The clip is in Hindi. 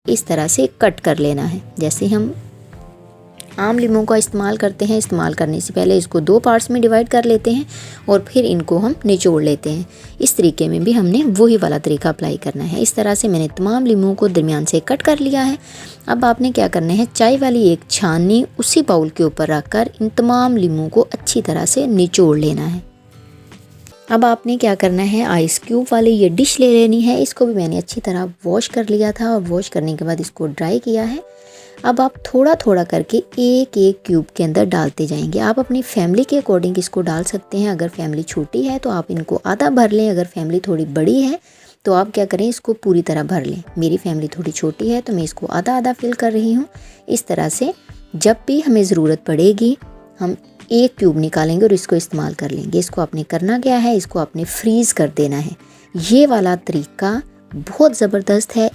इस तरह से कट कर लेना है। जैसे हम आम लीमू का इस्तेमाल करते हैं, इस्तेमाल करने से पहले इसको 2 पार्ट्स में डिवाइड कर लेते हैं और फिर इनको हम निचोड़ लेते हैं। इस तरीके में भी हमने वही वाला तरीका अप्लाई करना है। इस तरह से मैंने तमाम लीमू को दरमियान से कट कर लिया है। अब आपने क्या करना है, चाय वाली एक छाननी उसी बाउल के ऊपर रखकर इन तमाम लीमू को अच्छी तरह से निचोड़ लेना है। अब आपने क्या करना है, आइस क्यूब वाली ये डिश ले लेनी है। इसको भी मैंने अच्छी तरह वॉश कर लिया था और वॉश करने के बाद इसको ड्राई किया है। अब आप थोड़ा थोड़ा करके एक एक क्यूब के अंदर डालते जाएंगे। आप अपनी फैमिली के अकॉर्डिंग इसको डाल सकते हैं। अगर फैमिली छोटी है तो आप इनको आधा भर लें, अगर फैमिली थोड़ी बड़ी है तो आप क्या करें, इसको पूरी तरह भर लें। मेरी फैमिली थोड़ी छोटी है तो मैं इसको आधा आधा फिल कर रही हूँ। इस तरह से जब भी हमें ज़रूरत पड़ेगी हम एक क्यूब निकालेंगे और इसको इस्तेमाल कर लेंगे। इसको आपने करना क्या है, इसको आपने फ्रीज़ कर देना है। ये वाला तरीका बहुत ज़बरदस्त है,